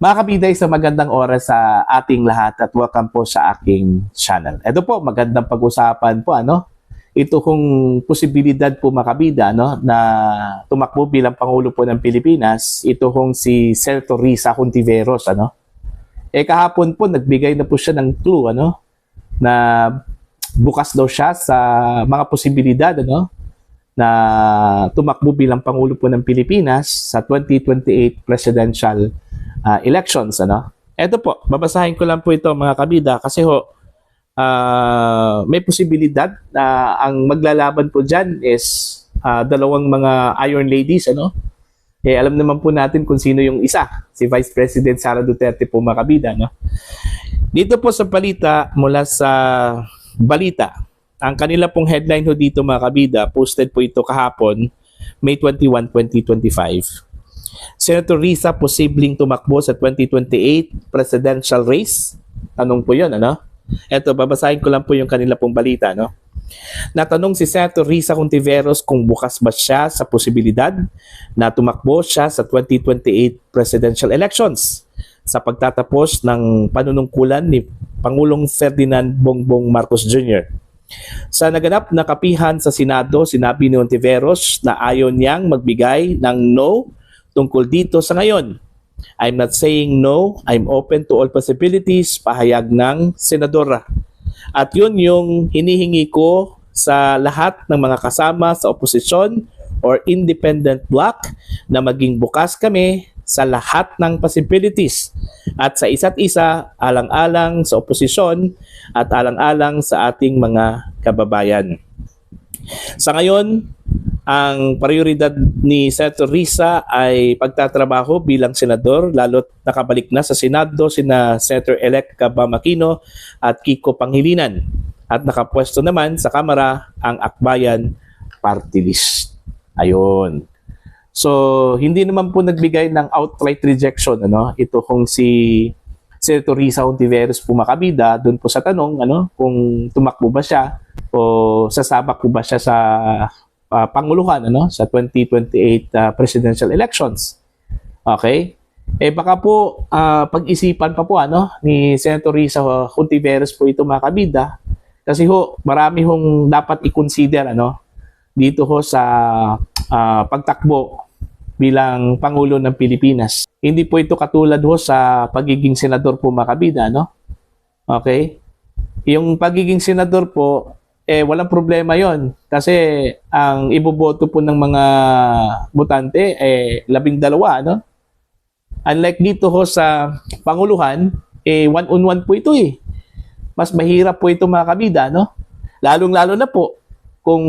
Mga kabida, sa magandang oras sa ating lahat at welcome po sa aking channel. Ito po, magandang pag-usapan po, ito kung posibilidad po mga kabida, na tumakbo bilang Pangulo po ng Pilipinas, ito kung si Senator Risa Hontiveros, kahapon po, nagbigay na po siya ng clue, na bukas daw siya sa mga posibilidad, na tumakbo bilang Pangulo po ng Pilipinas sa 2028 presidential elections. Ito po, babasahin ko lang po ito mga kabida kasi may posibilidad na ang maglalaban po dyan is dalawang mga Iron Ladies. Alam naman po natin kung sino yung isa, si Vice President Sara Duterte po mga kabida. Dito po sa balita, mula sa balita, ang kanila pong headline dito mga kabida, posted po ito kahapon, May 21, 2025. Senator Risa posibleng tumakbo sa 2028 presidential race? Tanong po yun, Ito, babasahin ko lang po yung kanila pong balita, Natanong si Senator Risa Hontiveros kung bukas ba siya sa posibilidad na tumakbo siya sa 2028 presidential elections sa pagtatapos ng panunungkulan ni Pangulong Ferdinand Bongbong Marcos Jr. Sa naganap na kapihan sa Senado, sinabi ni Hontiveros na ayaw niyang magbigay ng no tungkol dito sa ngayon. I'm not saying no, I'm open to all possibilities, pahayag ng senadora. At yun yung hinihingi ko sa lahat ng mga kasama sa oposisyon or independent bloc na maging bukas kami sa lahat ng possibilities at sa isa't isa alang-alang sa oposisyon at alang-alang sa ating mga kababayan. Sa ngayon, ang prioridad ni Senator Risa ay pagtatrabaho bilang senador, lalo't nakabalik na sa Senado sina Senator-elect Gab Aquino at Kiko Pangilinan at nakapwesto naman sa Kamara ang Akbayan Party List. Ayun. So, hindi naman po nagbigay ng outright rejection, ito kung si Senator Risa Hontiveros po makabida doon po sa tanong, kung tumakbo ba siya o sasabak po ba siya sa panguluhan, sa 2028 presidential elections. Okay? Baka po pag-isipan pa po, ni Senator Risa Hontiveros po ito makabida kasi marami dapat i-consider, dito sa pagtakbo bilang Pangulo ng Pilipinas. Hindi po ito katulad sa pagiging senador po makabida, Okay? Yung pagiging senador po, walang problema yon kasi ang iboboto po ng mga botante 12, Unlike dito sa Panguluhan, one-on-one po ito Mas mahirap po ito mga kabida, Lalong-lalo na po kung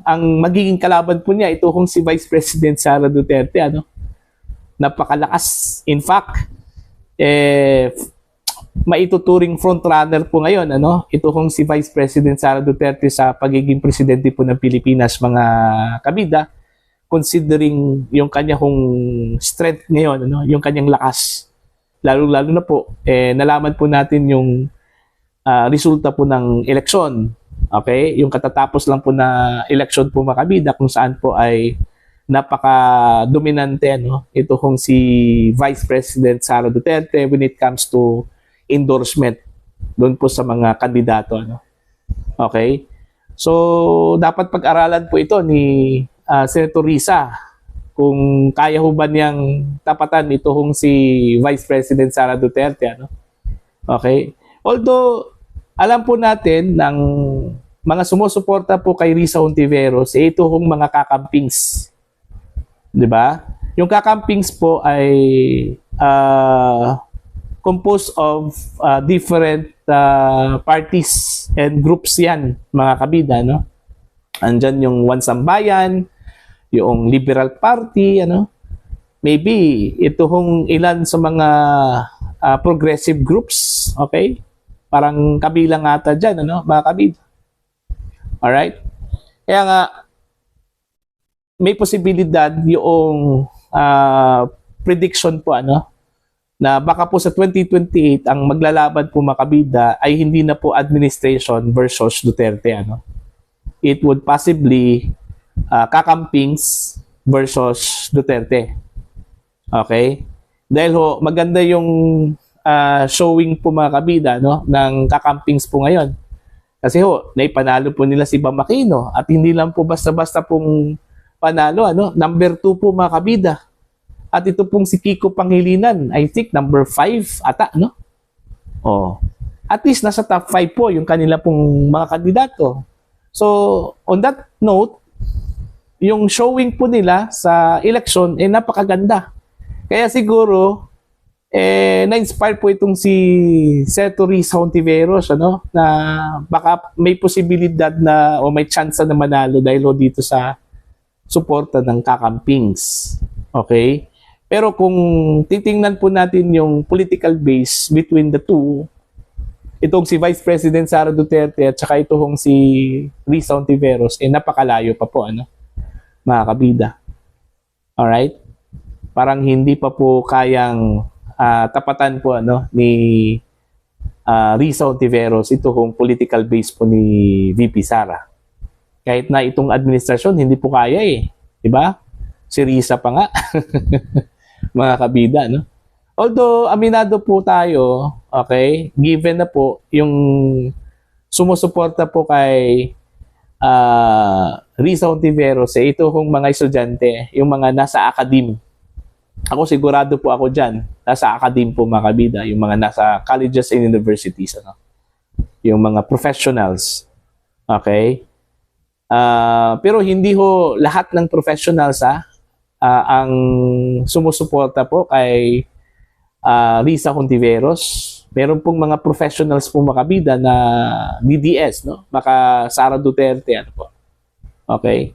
ang magiging kalaban po niya ito kung si Vice President Sara Duterte, napakalakas. In fact, maituturing frontrunner po ngayon, ito kung si Vice President Sara Duterte sa pagiging presidente po ng Pilipinas, mga kabida, considering yung kanyang strength ngayon, yung kanyang lakas. Lalo na po, nalaman po natin yung resulta po ng eleksyon. Okay? Yung katatapos lang po na election po makabida kung saan po ay napaka-dominante, ito kung si Vice President Sara Duterte when it comes to endorsement doon po sa mga kandidato. Okay? So, dapat pag-aralan po ito ni Senator Risa kung kaya ho ba niyang tapatan ito kung si Vice President Sara Duterte. Okay? Although, alam po natin ng mga sumusuporta po kay Risa Hontiveros, ito kung mga kakampings. Diba? Yung kakampings po ay composed of different parties and groups yan, mga kabida, Andyan yung One Sambayan, yung Liberal Party, maybe ito hong ilan sa mga progressive groups, okay? Parang kabilang ata dyan, mga kabida. Alright? Kaya nga, may posibilidad yung prediction po, na baka po sa 2028 ang maglalaban po makabida ay hindi na po administration versus Duterte. It would possibly kakampings versus Duterte. Okay? Dahil ho, maganda yung showing po mga kabida, no, ng kakampings po ngayon. Kasi ho, naipanalo po nila si Bam Aquino at hindi lang po basta-basta pong panalo, ano, number 2 po mga kabida. At ito pong si Kiko Pangilinan, I think number 5 ata, no? Oh. At least nasa top 5 po yung kanila pong mga kandidato. So, on that note, yung showing po nila sa election napakaganda. Kaya siguro na-inspire po itong si Senator Risa Hontiveros, ano, na baka may posibilidad na o may chance na manalo dahil dito sa suporta ng kakampings. Okay? Pero kung titingnan po natin yung political base between the two, itong si Vice President Sara Duterte at saka itong si Risa Hontiveros, napakalayo pa po, ano, mga kabida. Alright? Parang hindi pa po kayang tapatan po, ano, ni Risa Hontiveros itong political base po ni VP Sara. Kahit na itong administrasyon, hindi po kaya eh. Diba? Si Risa pa nga. Mga kabida, no? Although, aminado po tayo, okay, given na po yung sumusuporta po kay Risa Hontiveros, ito kong mga estudyante, yung mga nasa academe. Ako sigurado po ako dyan, nasa academe po mga kabida, yung mga nasa colleges and universities, ano? Yung mga professionals. Okay? Pero hindi ho lahat ng professionals ang sumusuporta po kay Risa Hontiveros. Meron pong mga professionals po mga kabida na DDS, no? Maka Sara Duterte, ano po. Okay?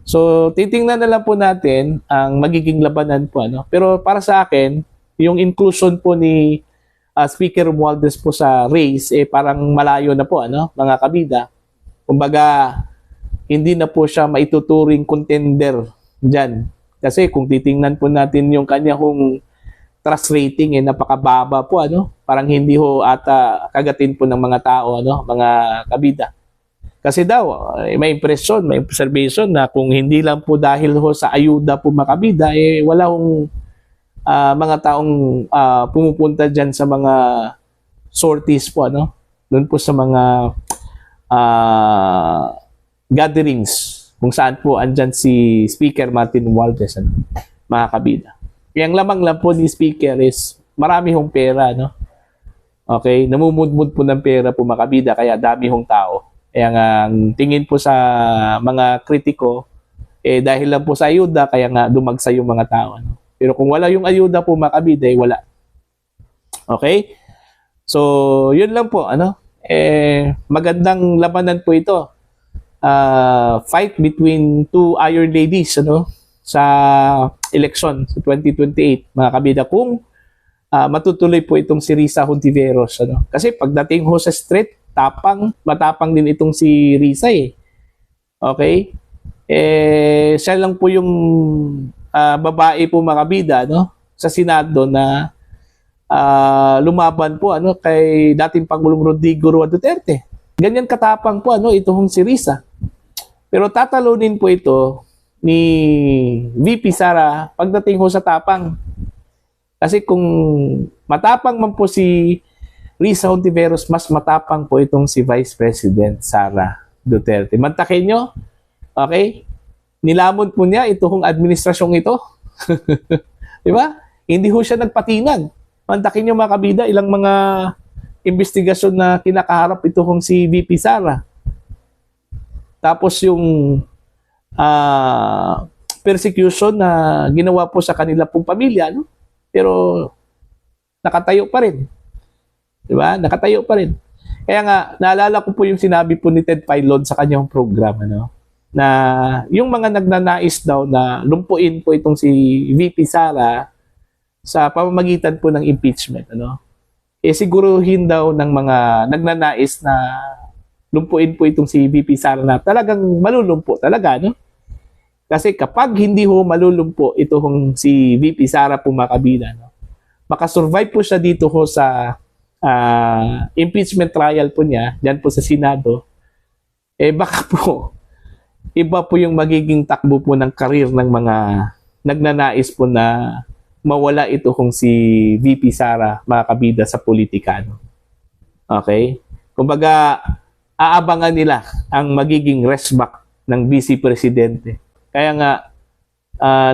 So, titingnan na lang po natin ang magiging labanan po, ano? Pero para sa akin, yung inclusion po ni Speaker Romualdez po sa race, parang malayo na po, ano, mga kabida. Kumbaga, hindi na po siya maituturing contender dyan. Kasi kung titingnan po natin yung kanya kung trust rating, napakababa po, ano? Parang hindi ho ata kagatin po ng mga tao, ano, mga kabida. Kasi daw, may impression, may observation na kung hindi lang po dahil ho sa ayuda po mga kabida, wala hong mga taong pumupunta dyan sa mga sorties po, ano? Doon po sa mga gatherings kung saan po andyan si Speaker Martin Romualdez, ano? Mga kabida. Yung lamang lang po ni Speaker is marami hong pera, no? Okay? Namumudmud po ng pera po mga kabida, kaya dami hong tao. Kaya nga, tingin po sa mga kritiko, dahil lang po sa ayuda, kaya nga dumagsa yung mga tao. Ano? Pero kung wala yung ayuda po mga kabida, wala. Okay? So, yun lang po. Ano? Magandang labanan po ito. Fight between two Iron Ladies, ano? Sa election sa 2028, mga kabida, kung matutuloy po itong si Risa Hontiveros, ano? Kasi pagdating ho sa street, matapang din itong si Risa eh. Okay? Siya lang po yung babae po mga kabida, no? Sa Senado na lumaban po, ano, kay dating Pangulong Rodrigo Roa Duterte. Ganyan katapang po, ano, itong si Risa. Pero tatalunin po ito ni VP Sara pagdating ho sa tapang. Kasi kung matapang man po si Risa Hontiveros, mas matapang po itong si Vice President Sara Duterte. Mantakin nyo, okay? Nilamon po niya itong administrasyong ito. Di ba? Hindi ho siya nagpatinag. Mantakin nyo mga kabida, ilang mga investigasyon na kinakaharap itong si VP Sara. Tapos yung persecution na ginawa po sa kanila pong pamilya, no? Pero nakatayo pa rin. Diba? Nakatayo pa rin. Kaya nga, naalala ko po yung sinabi po ni Ted Filon sa kanyang program, ano, na yung mga nagnanais daw na lumpuin po itong si VP Sara sa pamamagitan po ng impeachment, ano, siguruhin daw ng mga nagnanais na lumpuin po itong si VP Sara na talagang malulumpo talaga, no? Kasi kapag hindi ho malulumpo itong si VP Sara po mga kabida, no, makasurvive po siya dito ho sa impeachment trial po niya, dyan po sa Senado, baka po, iba po yung magiging takbo po ng karir ng mga nagnanais po na mawala ito kung si VP Sara mga kabida sa politika. No? Okay? Kumbaga, aabangan nila ang magiging restback ng Vice Presidente. Kaya nga,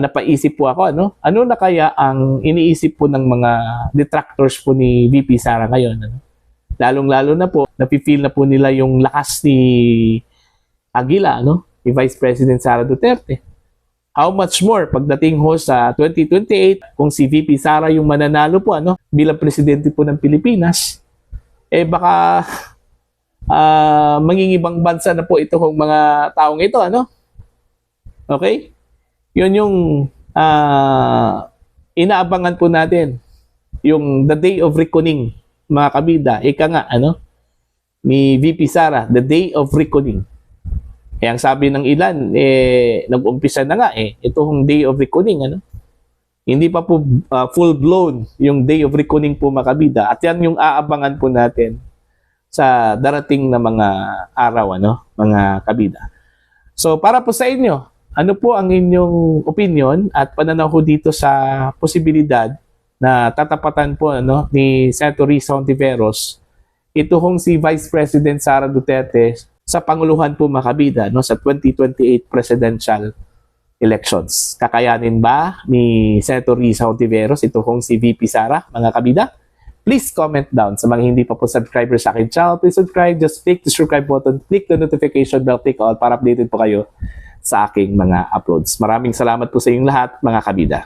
napaisip po ako, ano na kaya ang iniisip po ng mga detractors po ni VP Sara ngayon? Ano? Lalong-lalo na po, napifeel na po nila yung lakas ni Aguila, ni Vice President Sara Duterte. How much more pagdating ho sa 2028 kung si VP Sara yung mananalo po bilang presidente po ng Pilipinas, baka mangingibang bansa na po ito kung mga taong ito, Okay? Yun yung inaabangan po natin. Yung the day of reckoning, mga kabida. Ika nga, ni VP Sara, the day of reckoning. Ang sabi ng ilan, nag-umpisa na nga, itong day of reckoning, Hindi pa po full-blown yung day of reckoning po, mga kabida. At yan yung aabangan po natin sa darating na mga araw, mga kabida. So, para po sa inyo, ano po ang inyong opinion at pananaw ko dito sa posibilidad na tatapatan po ni Senator Risa Hontiveros ito kung si Vice President Sara Duterte sa Panguluhan po, mga kabida, sa 2028 presidential elections. Kakayanin ba ni Senator Risa Hontiveros ito kung si VP Sara, mga kabida? Please comment down. Sa mga hindi pa po subscriber sa akin channel, please subscribe. Just click the subscribe button, click the notification bell, click all para updated po kayo sa aking mga uploads. Maraming salamat po sa inyong lahat, mga kabida.